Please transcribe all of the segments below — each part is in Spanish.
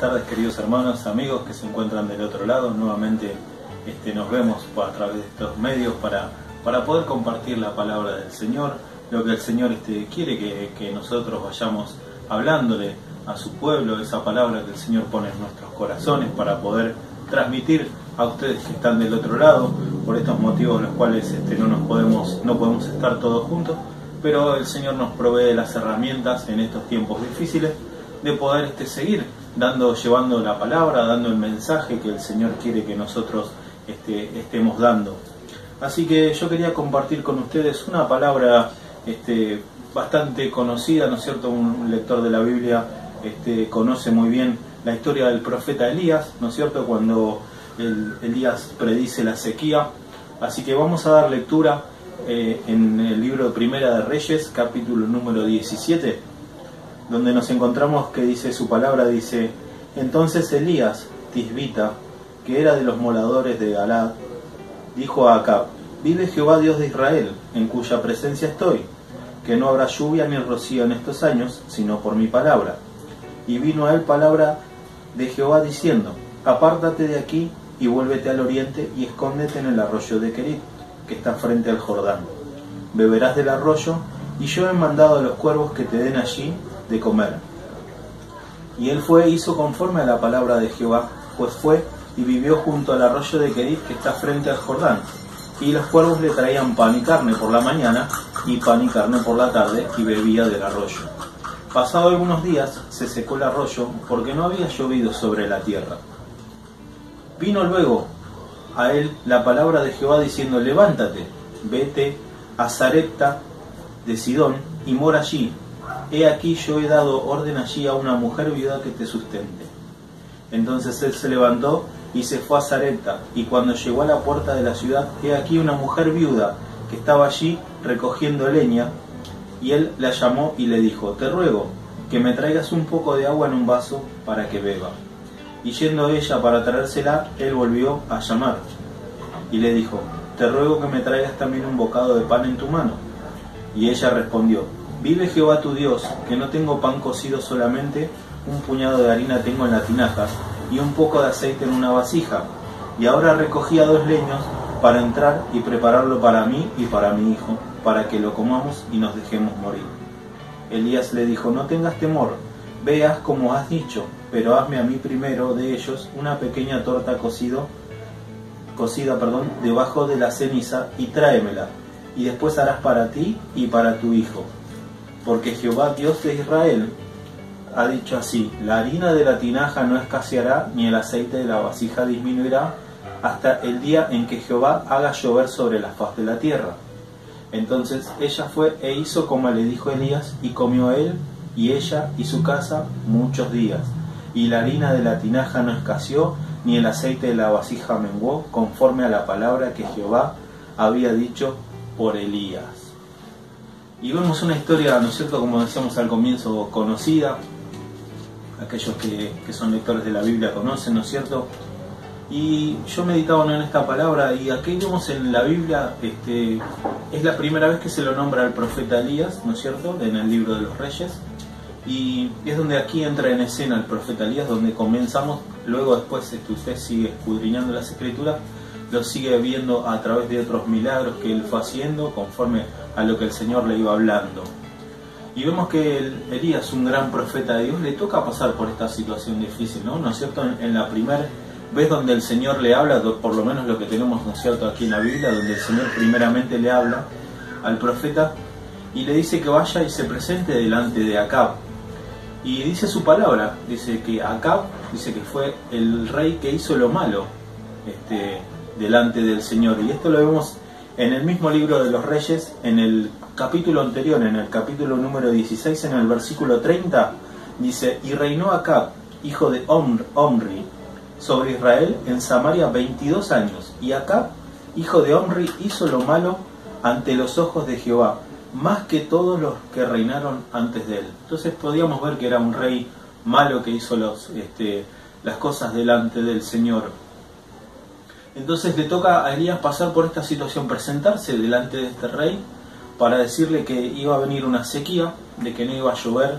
tardes, queridos hermanos, amigos que se encuentran del otro lado. Nuevamente nos vemos a través de estos medios para poder compartir la palabra del Señor, lo que el Señor quiere que nosotros vayamos hablándole a su pueblo, esa palabra que el Señor pone en nuestros corazones para poder transmitir a ustedes que están del otro lado, por estos motivos los cuales no podemos estar todos juntos, pero el Señor nos provee las herramientas en estos tiempos difíciles de poder seguir llevando la palabra, dando el mensaje que el Señor quiere que nosotros estemos dando. Así que yo quería compartir con ustedes una palabra bastante conocida, ¿no es cierto? Un lector de la Biblia conoce muy bien la historia del profeta Elías, ¿no es cierto? Cuando Elías predice la sequía. Así que vamos a dar lectura en el libro de Primera de Reyes, capítulo número 17, donde nos encontramos que dice su palabra, dice: entonces Elías, tisbita, que era de los moradores de Galad, dijo a Acab: vive Jehová Dios de Israel, en cuya presencia estoy, que no habrá lluvia ni rocío en estos años, sino por mi palabra. Y vino a él palabra de Jehová diciendo: apártate de aquí y vuélvete al oriente y escóndete en el arroyo de Querit, que está frente al Jordán. Beberás del arroyo, y yo he mandado a los cuervos que te den allí de comer. Y él fue e hizo conforme a la palabra de Jehová, pues fue y vivió junto al arroyo de Querit, que está frente al Jordán. Y los cuervos le traían pan y carne por la mañana, y pan y carne por la tarde, y bebía del arroyo. Pasado algunos días se secó el arroyo, porque no había llovido sobre la tierra. Vino luego a él la palabra de Jehová diciendo: levántate, vete a Sarepta de Sidón y mora allí. He aquí yo he dado orden allí a una mujer viuda que te sustente. Entonces él se levantó y se fue a Sarepta, y cuando llegó a la puerta de la ciudad, he aquí una mujer viuda que estaba allí recogiendo leña, y él la llamó y le dijo: te ruego que me traigas un poco de agua en un vaso para que beba. Y yendo ella para traérsela, él volvió a llamar y le dijo: te ruego que me traigas también un bocado de pan en tu mano. Y ella respondió: vive Jehová tu Dios, que no tengo pan cocido solamente, un puñado de harina tengo en la tinaja, y un poco de aceite en una vasija. Y ahora recogía 2 leños para entrar y prepararlo para mí y para mi hijo, para que lo comamos y nos dejemos morir. Elías le dijo: no tengas temor, veas como has dicho, pero hazme a mí primero de ellos una pequeña torta cocida, debajo de la ceniza, y tráemela, y después harás para ti y para tu hijo. Porque Jehová Dios de Israel ha dicho así: la harina de la tinaja no escaseará, ni el aceite de la vasija disminuirá, hasta el día en que Jehová haga llover sobre la faz de la tierra. Entonces ella fue e hizo como le dijo Elías, y comió él y ella y su casa muchos días. Y la harina de la tinaja no escaseó, ni el aceite de la vasija menguó, conforme a la palabra que Jehová había dicho por Elías. Y vemos una historia, ¿no es cierto?, como decíamos al comienzo, conocida. Aquellos que son lectores de la Biblia conocen, ¿no es cierto? Y yo meditaba en esta palabra, y aquí vemos en la Biblia, es la primera vez que se lo nombra al profeta Elías, ¿no es cierto?, en el libro de los Reyes. Y es donde aquí entra en escena el profeta Elías, donde comenzamos. Luego después usted sigue escudriñando las escrituras, lo sigue viendo a través de otros milagros que él fue haciendo conforme a lo que el Señor le iba hablando. Y vemos que Elías, un gran profeta de Dios, le toca pasar por esta situación difícil, ¿no es cierto? En la primera vez donde el Señor le habla, por lo menos lo que tenemos, ¿no es cierto?, aquí en la Biblia, donde el Señor primeramente le habla al profeta y le dice que vaya y se presente delante de Acab. Y dice su palabra, dice que Acab, dice que fue el rey que hizo lo malo delante del Señor. Y esto lo vemos en el mismo libro de los Reyes, en el capítulo anterior, en el capítulo número 16, en el versículo 30, dice: y reinó Acab, hijo de Omri, sobre Israel en Samaria 22 años. Y Acab, hijo de Omri, hizo lo malo ante los ojos de Jehová, más que todos los que reinaron antes de él. Entonces podíamos ver que era un rey malo que hizo las cosas delante del Señor. Entonces le toca a Elías pasar por esta situación, presentarse delante de este rey para decirle que iba a venir una sequía, de que no iba a llover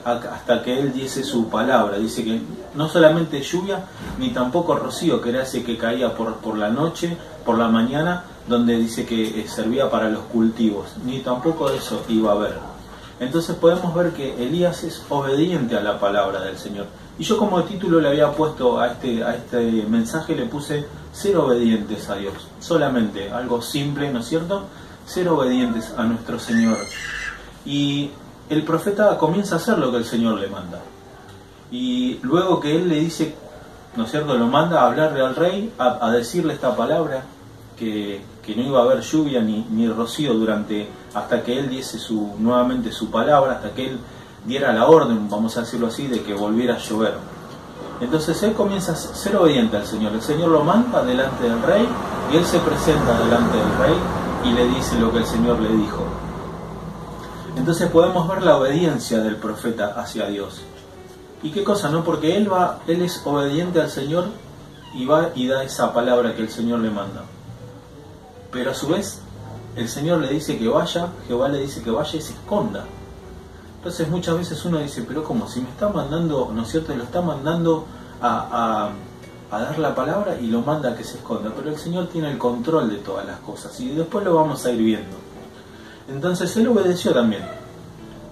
hasta que Él diese su palabra. Dice que no solamente lluvia, ni tampoco rocío, que era ese que caía por la noche, por la mañana, donde dice que servía para los cultivos, ni tampoco eso iba a haber. Entonces podemos ver que Elías es obediente a la palabra del Señor. Y yo como título le había puesto a este mensaje, le puse ser obedientes a Dios. Solamente algo simple, ¿no es cierto? Ser obedientes a nuestro Señor. Y el profeta comienza a hacer lo que el Señor le manda. Y luego que él le dice, ¿no es cierto?, lo manda a hablarle al rey, a decirle esta palabra, que no iba a haber lluvia ni rocío hasta que él diese nuevamente su palabra, hasta que él diera la orden, vamos a decirlo así, de que volviera a llover. Entonces él comienza a ser obediente al Señor. El Señor lo manda delante del rey y él se presenta delante del rey y le dice lo que el Señor le dijo. Entonces podemos ver la obediencia del profeta hacia Dios. ¿Y qué cosa? No, porque él es obediente al Señor y va y da esa palabra que el Señor le manda. Pero a su vez el Señor le dice que vaya, Jehová le dice que vaya y se esconda. Entonces muchas veces uno dice, pero ¿cómo? Si me está mandando, ¿no es cierto? Lo está mandando a dar la palabra y lo manda a que se esconda. Pero el Señor tiene el control de todas las cosas y después lo vamos a ir viendo. Entonces él obedeció también.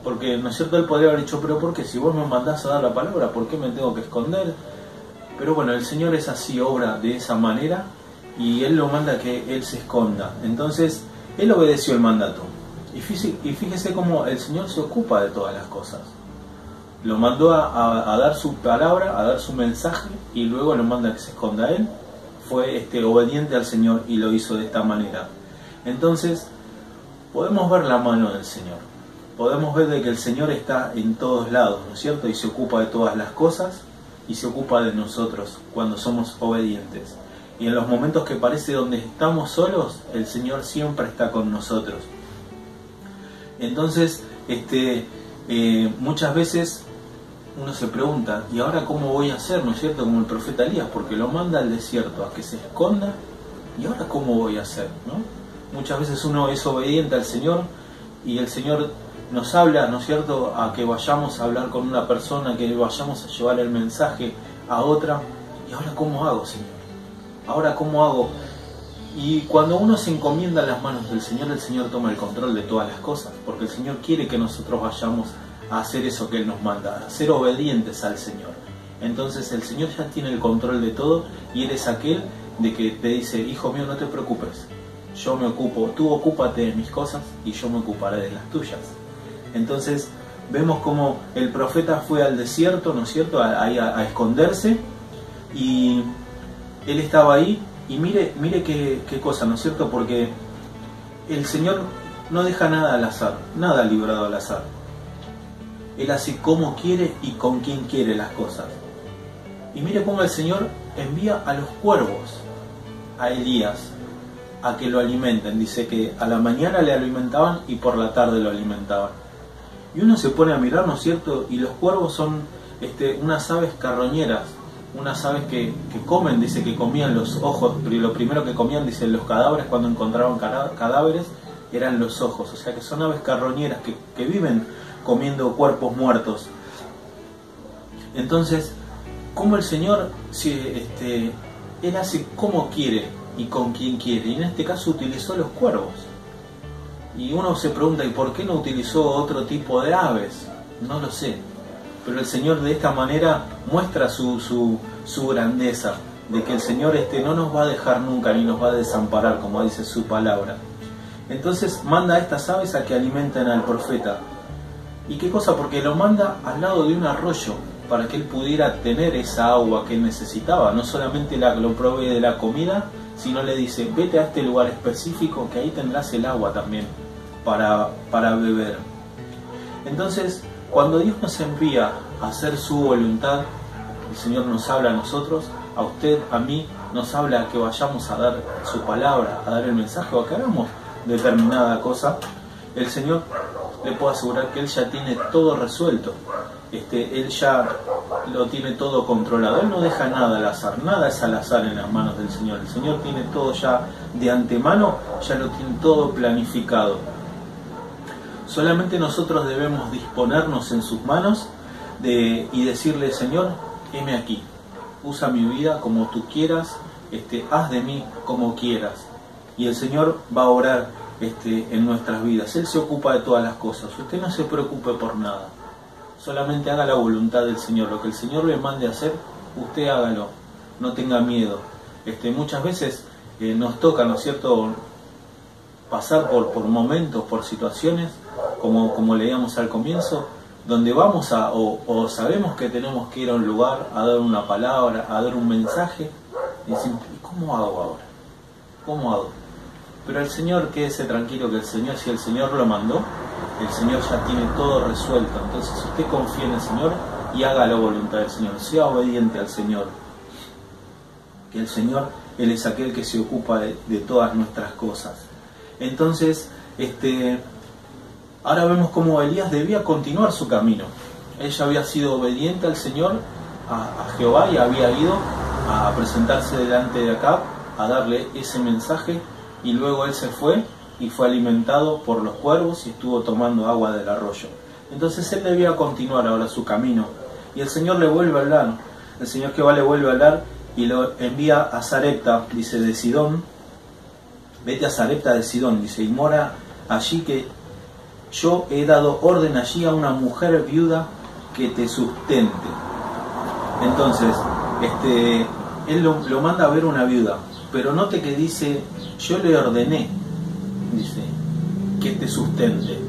Porque, ¿no es cierto? Él podría haber dicho, pero ¿por qué? Si vos me mandás a dar la palabra, ¿por qué me tengo que esconder? Pero bueno, el Señor es así, obra de esa manera y Él lo manda a que Él se esconda. Entonces, Él obedeció el mandato. Y fíjese cómo el Señor se ocupa de todas las cosas. Lo mandó a dar su palabra, a dar su mensaje y luego lo manda a que se esconda. Él fue obediente al Señor y lo hizo de esta manera. Entonces, podemos ver la mano del Señor. Podemos ver de que el Señor está en todos lados, ¿no es cierto? Y se ocupa de todas las cosas y se ocupa de nosotros cuando somos obedientes. Y en los momentos que parece donde estamos solos, el Señor siempre está con nosotros. Entonces, muchas veces uno se pregunta, ¿y ahora cómo voy a hacer, no es cierto? Como el profeta Elías, porque lo manda al desierto a que se esconda, ¿y ahora cómo voy a hacer, no? Muchas veces uno es obediente al Señor y el Señor nos habla, ¿no es cierto?, a que vayamos a hablar con una persona, que vayamos a llevar el mensaje a otra. ¿Y ahora cómo hago, Señor? ¿Ahora cómo hago? Y cuando uno se encomienda a las manos del Señor, el Señor toma el control de todas las cosas, porque el Señor quiere que nosotros vayamos a hacer eso que Él nos manda, a ser obedientes al Señor. Entonces el Señor ya tiene el control de todo y Él es aquel de que te dice, hijo mío, no te preocupes, yo me ocupo, tú ocúpate de mis cosas y yo me ocuparé de las tuyas. Entonces vemos como el profeta fue al desierto, ¿no es cierto?, a esconderse, y él estaba ahí, y mire qué cosa, ¿no es cierto?, porque el Señor no deja nada al azar, nada librado al azar. Él hace como quiere y con quien quiere las cosas. Y mire cómo el Señor envía a los cuervos a Elías a que lo alimenten. Dice que a la mañana le alimentaban y por la tarde lo alimentaban. Y uno se pone a mirar, ¿no es cierto? Y los cuervos son unas aves carroñeras, unas aves que comen, dice que comían los ojos, pero lo primero que comían, dice, los cadáveres, cuando encontraban cadáveres, eran los ojos. O sea que son aves carroñeras que viven comiendo cuerpos muertos. Entonces, como el Señor, Él hace como quiere y con quien quiere, y en este caso utilizó los cuervos. Y uno se pregunta, ¿y por qué no utilizó otro tipo de aves? No lo sé. Pero el Señor de esta manera muestra su grandeza, de que el Señor no nos va a dejar nunca ni nos va a desamparar, como dice su palabra. Entonces manda a estas aves a que alimenten al profeta. ¿Y qué cosa? Porque lo manda al lado de un arroyo, para que él pudiera tener esa agua que él necesitaba. No solamente lo provee de la comida, sino le dice, vete a este lugar específico, que ahí tendrás el agua también para beber. Entonces, cuando Dios nos envía a hacer su voluntad, el Señor nos habla a nosotros, a usted, a mí, nos habla a que vayamos a dar su palabra, a dar el mensaje, o a que hagamos determinada cosa. El Señor, le puedo asegurar que Él ya tiene todo resuelto. Él ya lo tiene todo controlado. Él no deja nada al azar, nada es al azar en las manos del Señor. El Señor tiene todo ya de antemano, ya lo tiene todo planificado. Solamente nosotros debemos disponernos en sus manos y decirle: Señor, heme aquí, usa mi vida como tú quieras, haz de mí como quieras. Y el Señor va a obrar en nuestras vidas. Él se ocupa de todas las cosas. Usted no se preocupe por nada. Solamente haga la voluntad del Señor. Lo que el Señor le mande a hacer, usted hágalo. No tenga miedo. Muchas veces nos toca, ¿no es cierto?, pasar por momentos, por situaciones, como leíamos al comienzo, donde vamos o sabemos que tenemos que ir a un lugar a dar una palabra, a dar un mensaje, y decimos: ¿y cómo hago ahora? ¿Cómo hago? Pero el Señor, quédese tranquilo, que el Señor, si el Señor lo mandó, el Señor ya tiene todo resuelto. Entonces usted confía en el Señor y haga la voluntad del Señor, sea obediente al Señor, que el Señor, Él es aquel que se ocupa de todas nuestras cosas. Entonces, ahora vemos cómo Elías debía continuar su camino. Él ya había sido obediente al Señor, a Jehová, y había ido a presentarse delante de Acab, a darle ese mensaje, y luego él se fue y fue alimentado por los cuervos y estuvo tomando agua del arroyo. Entonces él debía continuar ahora su camino, y el Señor le vuelve a hablar. El Señor Jehová le vuelve a hablar y lo envía a Sarepta, dice, de Sidón. Vete a Sarepta de Sidón, dice, y mora allí, que yo he dado orden allí a una mujer viuda que te sustente. Entonces, él lo manda a ver una viuda, pero note que dice: yo le ordené, dice, que te sustente.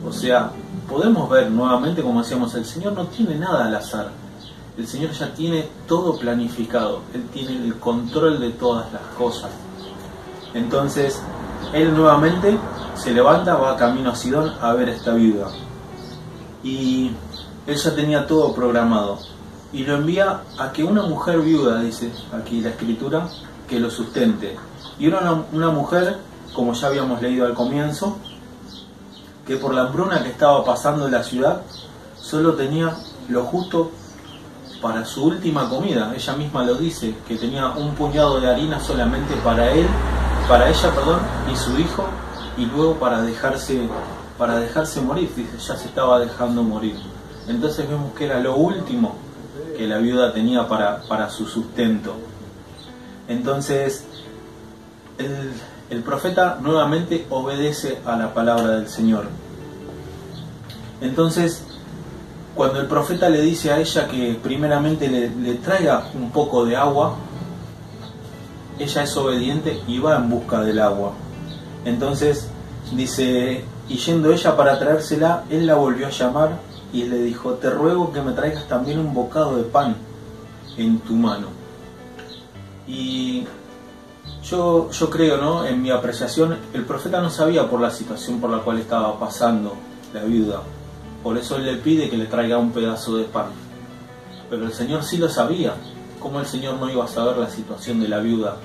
O sea, podemos ver nuevamente, como decíamos, el Señor no tiene nada al azar. El Señor ya tiene todo planificado. Él tiene el control de todas las cosas. Entonces, él nuevamente se levanta, va camino a Sidón a ver a esta viuda. Y él ya tenía todo programado. Y lo envía a que una mujer viuda, dice aquí la Escritura, que lo sustente. Y era una mujer, como ya habíamos leído al comienzo, que por la hambruna que estaba pasando en la ciudad, solo tenía lo justo para su última comida. Ella misma lo dice, que tenía un puñado de harina solamente para ella, y su hijo, y luego para dejarse morir. Dice, ya se estaba dejando morir. Entonces vemos que era lo último que la viuda tenía para su sustento. Entonces el profeta nuevamente obedece a la palabra del Señor. Entonces, cuando el profeta le dice a ella que primeramente le traiga un poco de agua, ella es obediente y va en busca del agua. Entonces dice, y yendo ella para traérsela, él la volvió a llamar y le dijo: te ruego que me traigas también un bocado de pan en tu mano. Y yo creo, ¿no?, en mi apreciación, el profeta no sabía por la situación por la cual estaba pasando la viuda. Por eso él le pide que le traiga un pedazo de pan. Pero el Señor sí lo sabía. ¿Cómo el Señor no iba a saber la situación de la viuda?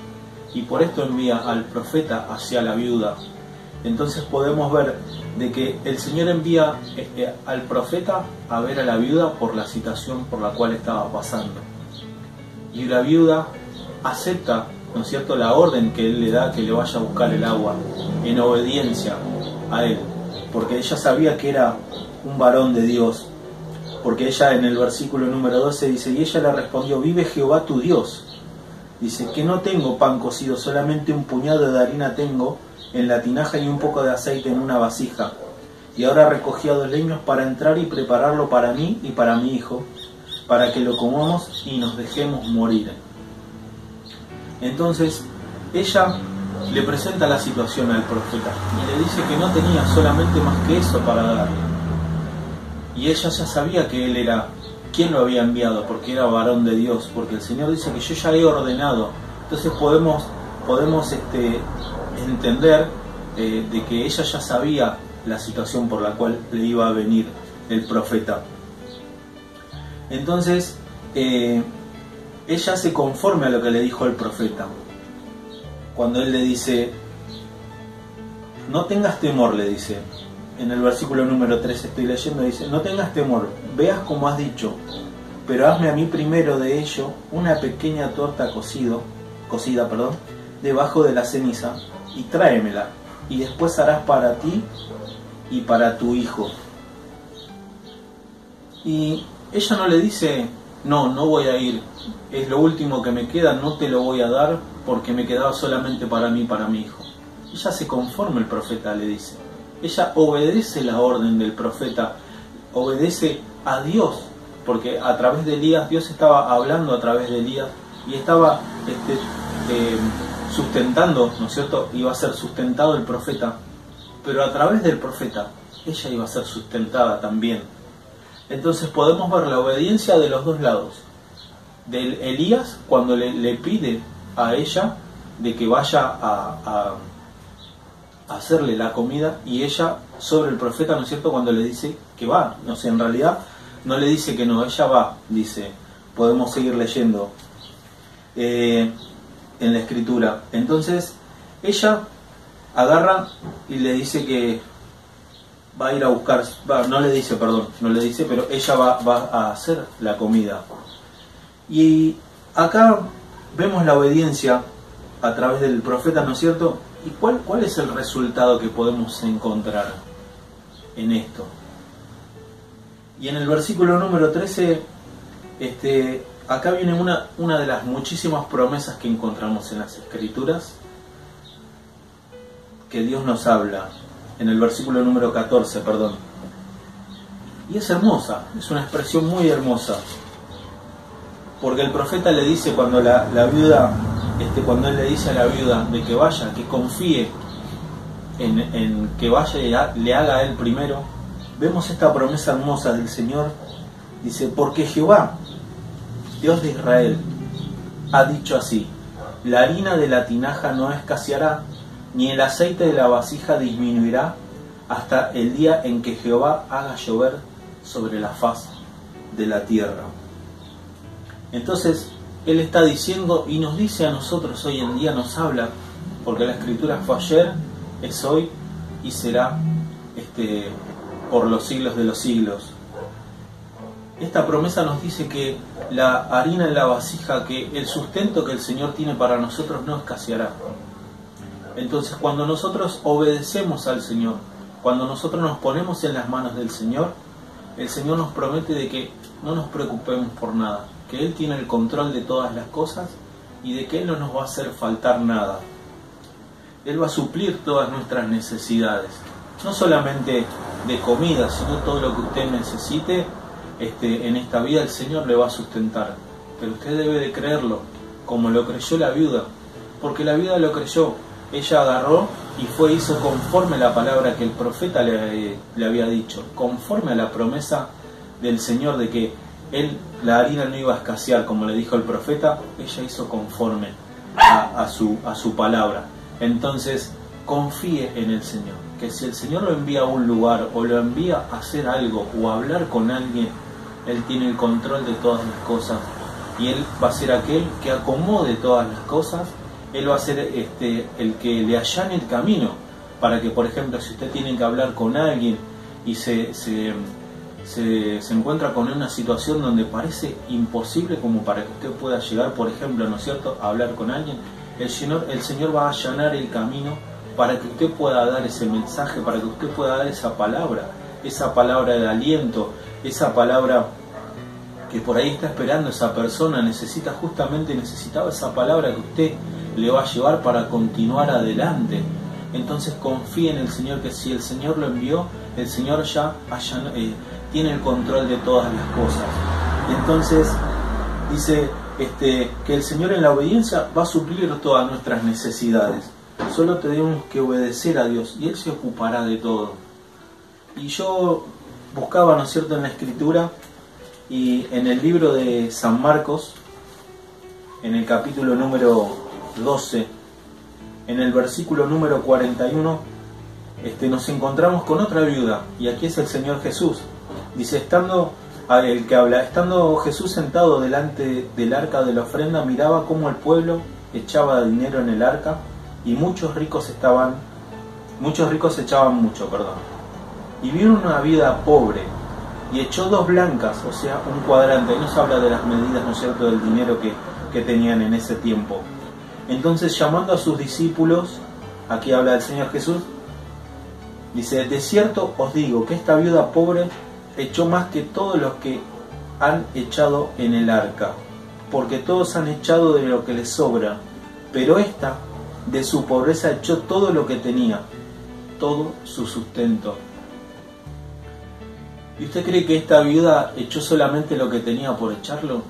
Y por esto envía al profeta hacia la viuda. Entonces podemos ver de que el Señor envía al profeta a ver a la viuda por la situación por la cual estaba pasando. Y la viuda acepta, ¿no es cierto?, la orden que él le da, que le vaya a buscar el agua, en obediencia a él, porque ella sabía que era un varón de Dios, porque ella en el versículo número 12 dice: y ella le respondió: vive Jehová tu Dios, dice, que no tengo pan cocido, solamente un puñado de harina tengo en la tinaja y un poco de aceite en una vasija, y ahora recogí 2 leños para entrar y prepararlo para mí y para mi hijo, para que lo comamos y nos dejemos morir. Entonces ella le presenta la situación al profeta y le dice que no tenía solamente más que eso para darle. Y ella ya sabía que él era quien lo había enviado, porque era varón de Dios, porque el Señor dice que yo ya he ordenado. Entonces podemos entender de que ella ya sabía la situación por la cual le iba a venir el profeta. Entonces ella se conforme a lo que le dijo el profeta. Cuando él le dice: no tengas temor, le dice, en el versículo número 3 estoy leyendo, dice: no tengas temor, veas como has dicho, pero hazme a mí primero de ello una pequeña torta cocida, debajo de la ceniza, y tráemela, y después harás para ti y para tu hijo. Y ella no le dice, no voy a ir, es lo último que me queda, no te lo voy a dar porque me quedaba solamente para mí, para mi hijo. Ella se conforma, el profeta le dice. Ella obedece la orden del profeta, obedece a Dios, porque a través de Elías, Dios estaba hablando a través de Elías y estaba sustentando, ¿no es cierto? Iba a ser sustentado el profeta, pero a través del profeta ella iba a ser sustentada también. Entonces podemos ver la obediencia de los dos lados. De Elías cuando le pide a ella de que vaya a hacerle la comida, y ella sobre el profeta, ¿no es cierto?, cuando le dice que va. No sé, en realidad no le dice que no, ella va, dice. Podemos seguir leyendo en la escritura. Entonces ella agarra y le dice que va a ir a buscar, no le dice, pero ella va a hacer la comida. Y acá vemos la obediencia a través del profeta, ¿no es cierto? ¿Y cuál es el resultado que podemos encontrar en esto? Y en el versículo número 13, acá viene una de las muchísimas promesas que encontramos en las Escrituras, que Dios nos habla, en el versículo número 14, perdón. Y es hermosa, es una expresión muy hermosa, porque el profeta le dice cuando la viuda, cuando él le dice a la viuda de que vaya, que confíe en que vaya y le haga a él primero, vemos esta promesa hermosa del Señor. Dice, porque Jehová, Dios de Israel, ha dicho así: la harina de la tinaja no escaseará, ni el aceite de la vasija disminuirá, hasta el día en que Jehová haga llover sobre la faz de la tierra. Entonces, Él está diciendo y nos dice a nosotros hoy en día, nos habla, porque la Escritura fue ayer, es hoy y será por los siglos de los siglos. Esta promesa nos dice que la harina en la vasija, que el sustento que el Señor tiene para nosotros no escaseará. Entonces, cuando nosotros obedecemos al Señor, cuando nosotros nos ponemos en las manos del Señor, el Señor nos promete de que no nos preocupemos por nada, que Él tiene el control de todas las cosas y de que Él no nos va a hacer faltar nada. Él va a suplir todas nuestras necesidades, no solamente de comida, sino todo lo que usted necesite en esta vida. El Señor le va a sustentar, pero usted debe de creerlo, como lo creyó la viuda, porque la viuda lo creyó. Ella agarró y hizo conforme a la palabra que el profeta le había dicho, conforme a la promesa del Señor de que la harina no iba a escasear, como le dijo el profeta. Ella hizo conforme a su palabra. Entonces, confíe en el Señor, que si el Señor lo envía a un lugar o lo envía a hacer algo o a hablar con alguien, Él tiene el control de todas las cosas, y Él va a ser aquel que acomode todas las cosas. Él va a ser el que le allane el camino, para que, por ejemplo, si usted tiene que hablar con alguien y se encuentra con una situación donde parece imposible como para que usted pueda llegar, por ejemplo, ¿no es cierto?, a hablar con alguien, el Señor va a allanar el camino para que usted pueda dar ese mensaje, para que usted pueda dar esa palabra de aliento, esa palabra que por ahí está esperando esa persona, necesitaba esa palabra que usted le va a llevar para continuar adelante. Entonces confíe en el Señor, que si el Señor lo envió, el Señor ya tiene el control de todas las cosas. Entonces dice que el Señor en la obediencia va a suplir todas nuestras necesidades. Solo tenemos que obedecer a Dios y Él se ocupará de todo. Y yo buscaba, ¿no es cierto?, en la Escritura, y en el libro de San Marcos, en el capítulo número 12, en el versículo número 41, nos encontramos con otra viuda, y aquí es el Señor Jesús. Dice, estando Jesús sentado delante del arca de la ofrenda, miraba cómo el pueblo echaba dinero en el arca, y muchos ricos echaban mucho, y vio una viuda pobre, y echó 2 blancas, o sea, un cuadrante. Ahí nos habla de las medidas, ¿no es cierto?, del dinero que tenían en ese tiempo. Entonces, llamando a sus discípulos, aquí habla del Señor Jesús, Dice, de cierto os digo que esta viuda pobre echó más que todos los que han echado en el arca, porque todos han echado de lo que les sobra, pero esta de su pobreza echó todo lo que tenía, todo su sustento. ¿Y usted cree que esta viuda echó solamente lo que tenía por echarlo?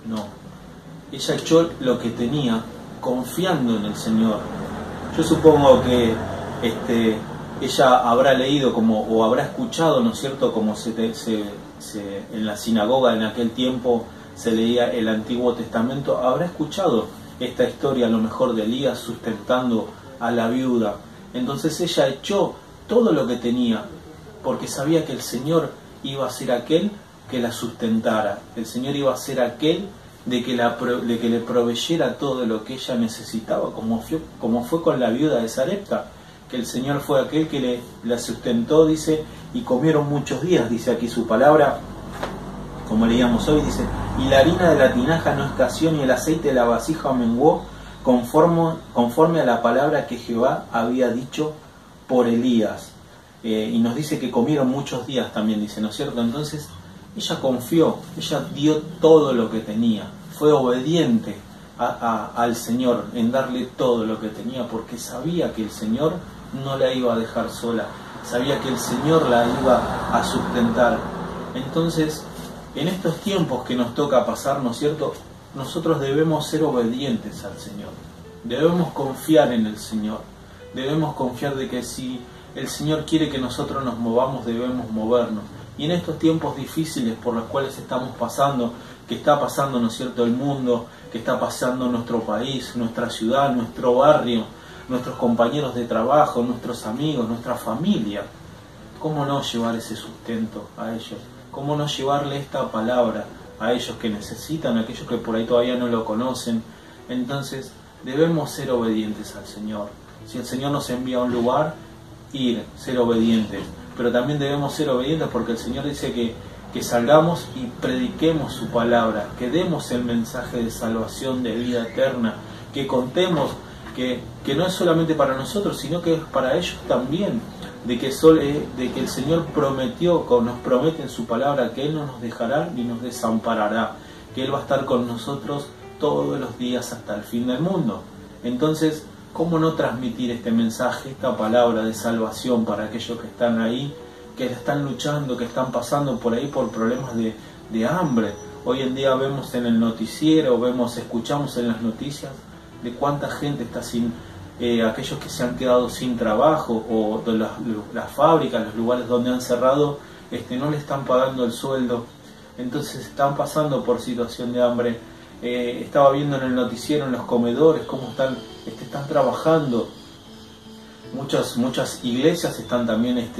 No. Ella echó lo que tenía confiando en el Señor. Yo supongo que ella habrá leído o habrá escuchado, ¿no es cierto?, como en la sinagoga en aquel tiempo se leía el Antiguo Testamento, habrá escuchado esta historia a lo mejor de Elías sustentando a la viuda. Entonces ella echó todo lo que tenía, porque sabía que el Señor iba a ser aquel que la sustentara, el Señor iba a ser aquel de que le proveyera todo lo que ella necesitaba, como fue con la viuda de Sarepta, que el Señor fue aquel que la sustentó, dice, y comieron muchos días, dice aquí su palabra, como leíamos hoy, dice, y la harina de la tinaja no escaseó, ni el aceite de la vasija menguó, conforme a la palabra que Jehová había dicho por Elías. Y nos dice que comieron muchos días también, dice, ¿no es cierto? Entonces ella confió, ella dio todo lo que tenía, fue obediente al Señor en darle todo lo que tenía, porque sabía que el Señor no la iba a dejar sola, sabía que el Señor la iba a sustentar. Entonces, en estos tiempos que nos toca pasar, ¿no es cierto?, nosotros debemos ser obedientes al Señor, debemos confiar en el Señor, debemos confiar de que si el Señor quiere que nosotros nos movamos, debemos movernos. Y en estos tiempos difíciles por los cuales estamos pasando, que está pasando, ¿no es cierto?, el mundo, que está pasando nuestro país, nuestra ciudad, nuestro barrio, nuestros compañeros de trabajo, nuestros amigos, nuestra familia, ¿cómo no llevar ese sustento a ellos? ¿Cómo no llevarle esta palabra a ellos que necesitan, a aquellos que por ahí todavía no lo conocen? Entonces debemos ser obedientes al Señor. Si el Señor nos envía a un lugar, ir, ser obedientes. Pero también debemos ser obedientes porque el Señor dice que salgamos y prediquemos su palabra, que demos el mensaje de salvación, de vida eterna, que contemos que no es solamente para nosotros, sino que es para ellos también, de que el Señor nos promete en su palabra que Él no nos dejará ni nos desamparará, que Él va a estar con nosotros todos los días hasta el fin del mundo. Entonces, ¿cómo no transmitir este mensaje, esta palabra de salvación para aquellos que están ahí, que están luchando, que están pasando por ahí por problemas de hambre? Hoy en día vemos en el noticiero, escuchamos en las noticias de cuánta gente está sin, aquellos que se han quedado sin trabajo, o de las fábricas, los lugares donde han cerrado, no le están pagando el sueldo, entonces están pasando por situación de hambre. Estaba viendo en el noticiero, en los comedores, cómo están trabajando. Muchas iglesias están también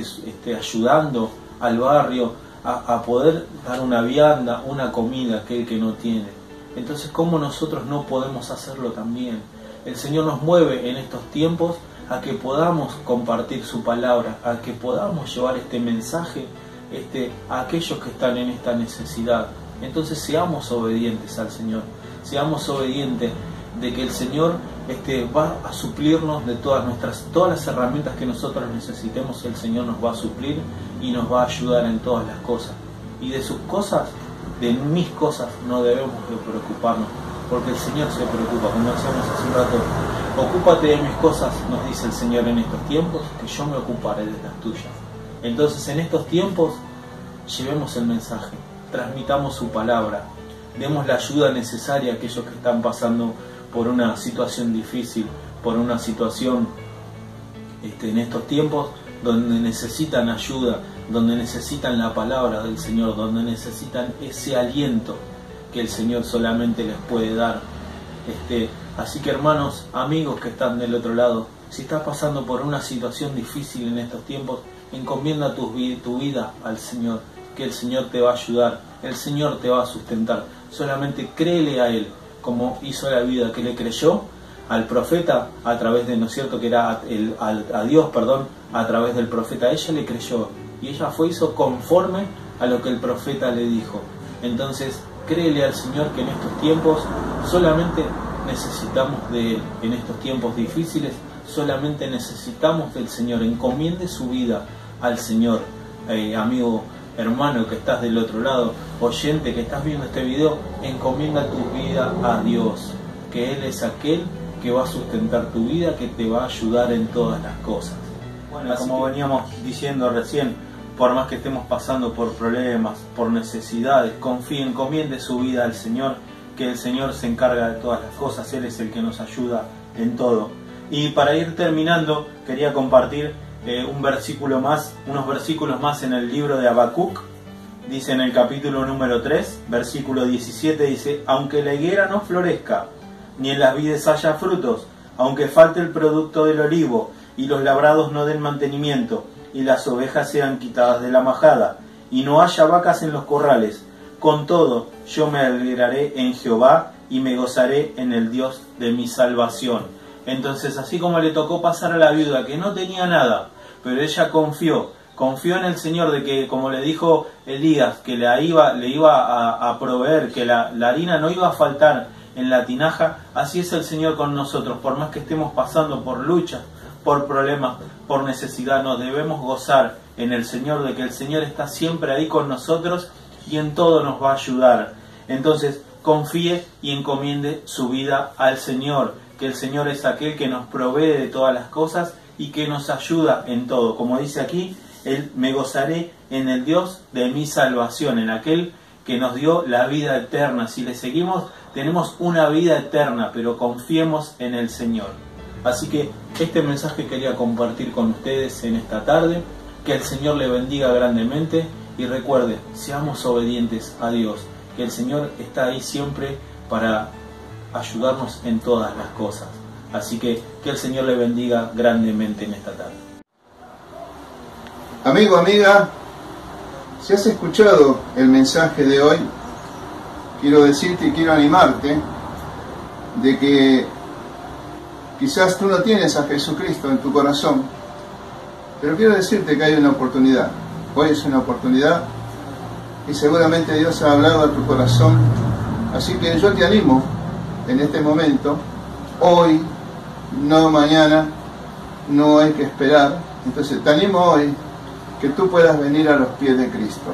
ayudando al barrio a poder dar una vianda, una comida a aquel que no tiene. Entonces, ¿cómo nosotros no podemos hacerlo también? El Señor nos mueve en estos tiempos a que podamos compartir su palabra, a que podamos llevar este mensaje a aquellos que están en esta necesidad. Entonces seamos obedientes al Señor, seamos obedientes de que el Señor va a suplirnos de todas las herramientas que nosotros necesitemos. El Señor nos va a suplir y nos va a ayudar en todas las cosas. Y de sus cosas, de mis cosas, no debemos de preocuparnos, porque el Señor se preocupa. Como decíamos hace un rato, ocúpate de mis cosas, nos dice el Señor en estos tiempos, que yo me ocuparé de las tuyas. Entonces, en estos tiempos, llevemos el mensaje, transmitamos su palabra, demos la ayuda necesaria a aquellos que están pasando por una situación difícil, por una situación en estos tiempos donde necesitan ayuda, donde necesitan la palabra del Señor, donde necesitan ese aliento que el Señor solamente les puede dar. Así que, hermanos, amigos que están del otro lado, si estás pasando por una situación difícil en estos tiempos, encomienda tu vida al Señor, que el Señor te va a ayudar, el Señor te va a sustentar. Solamente créele a Él, como hizo la viuda que le creyó al profeta a través de, ¿no es cierto?, que era a Dios, perdón, a través del profeta. Ella le creyó y ella hizo conforme a lo que el profeta le dijo. Entonces, créele al Señor que en estos tiempos solamente necesitamos de Él. En estos tiempos difíciles solamente necesitamos del Señor. Encomiende su vida al Señor. Amigo, hermano que estás del otro lado, oyente que estás viendo este video, encomienda tu vida a Dios, que Él es aquel que va a sustentar tu vida, que te va a ayudar en todas las cosas. Bueno, como veníamos diciendo recién, por más que estemos pasando por problemas, por necesidades, confíe, encomiende su vida al Señor, que el Señor se encarga de todas las cosas. Él es el que nos ayuda en todo. Y para ir terminando, quería compartir unos versículos más en el libro de Habacuc. Dice en el capítulo número 3, versículo 17, dice: aunque la higuera no florezca, ni en las vides haya frutos, aunque falte el producto del olivo, y los labrados no den mantenimiento, y las ovejas sean quitadas de la majada, y no haya vacas en los corrales, con todo yo me alegraré en Jehová, y me gozaré en el Dios de mi salvación. Entonces, así como le tocó pasar a la viuda, que no tenía nada, pero ella confió en el Señor, de que, como le dijo Elías, que le iba a proveer, que la harina no iba a faltar en la tinaja. Así es el Señor con nosotros. Por más que estemos pasando por luchas, por problemas, por necesidad, nos debemos gozar en el Señor, de que el Señor está siempre ahí con nosotros y en todo nos va a ayudar. Entonces, confíe y encomiende su vida al Señor, que el Señor es aquel que nos provee de todas las cosas y que nos ayuda en todo. Como dice aquí, me gozaré en el Dios de mi salvación, en aquel que nos dio la vida eterna. Si le seguimos, tenemos una vida eterna, pero confiemos en el Señor. Así que este mensaje quería compartir con ustedes en esta tarde. Que el Señor le bendiga grandemente y recuerde, seamos obedientes a Dios, que el Señor está ahí siempre para ayudarnos en todas las cosas. Así que el Señor le bendiga grandemente en esta tarde. Amigo, amiga, si has escuchado el mensaje de hoy, quiero decirte y quiero animarte de que quizás tú no tienes a Jesucristo en tu corazón, pero quiero decirte que hay una oportunidad. Hoy es una oportunidad y seguramente Dios ha hablado a tu corazón. Así que yo te animo en este momento, hoy, no mañana, no hay que esperar. Entonces te animo hoy que tú puedas venir a los pies de Cristo.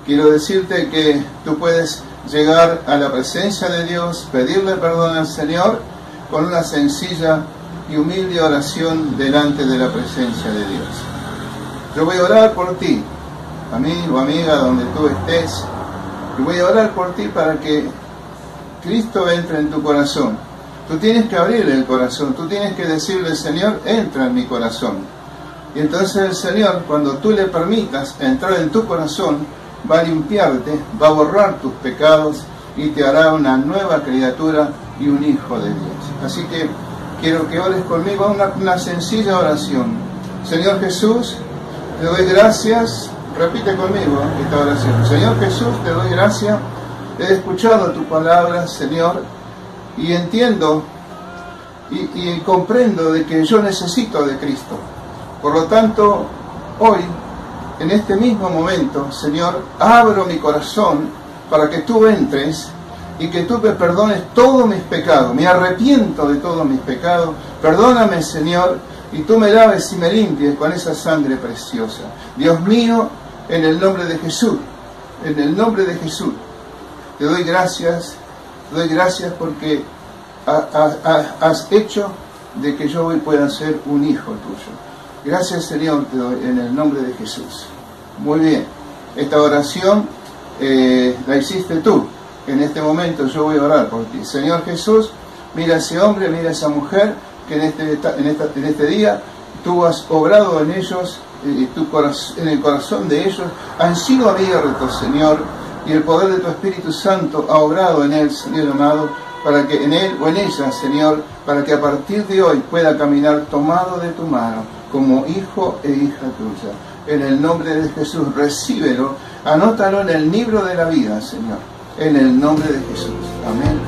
Quiero decirte que tú puedes llegar a la presencia de Dios, pedirle perdón al Señor con una sencilla y humilde oración delante de la presencia de Dios. Yo voy a orar por ti, amigo, amiga, donde tú estés, y voy a orar por ti para que Cristo entre en tu corazón. Tú tienes que abrirle el corazón, tú tienes que decirle: Señor, entra en mi corazón. Y entonces el Señor, cuando tú le permitas entrar en tu corazón, va a limpiarte, va a borrar tus pecados y te hará una nueva criatura y un hijo de Dios. Así que quiero que ores conmigo una sencilla oración. Señor Jesús, te doy gracias. Repite conmigo esta oración. Señor Jesús, te doy gracias. He escuchado tu palabra, Señor, y entiendo y comprendo de que yo necesito de Cristo. Por lo tanto, hoy, en este mismo momento, Señor, abro mi corazón para que tú entres y que tú me perdones todos mis pecados. Me arrepiento de todos mis pecados. Perdóname, Señor, y tú me laves y me limpies con esa sangre preciosa. Dios mío, en el nombre de Jesús, en el nombre de Jesús, te doy gracias porque has hecho de que yo hoy pueda ser un hijo tuyo. Gracias, Señor, te doy en el nombre de Jesús. Muy bien, esta oración la hiciste tú. En este momento yo voy a orar por ti. Señor Jesús, mira a ese hombre, mira a esa mujer que en este día tú has obrado en ellos, en el corazón de ellos, han sido abiertos, Señor, y el poder de tu Espíritu Santo ha obrado en él, Señor amado, para que en él o en ella, Señor, para que a partir de hoy pueda caminar tomado de tu mano, como hijo e hija tuya. En el nombre de Jesús, recíbelo, anótalo en el libro de la vida, Señor. En el nombre de Jesús. Amén.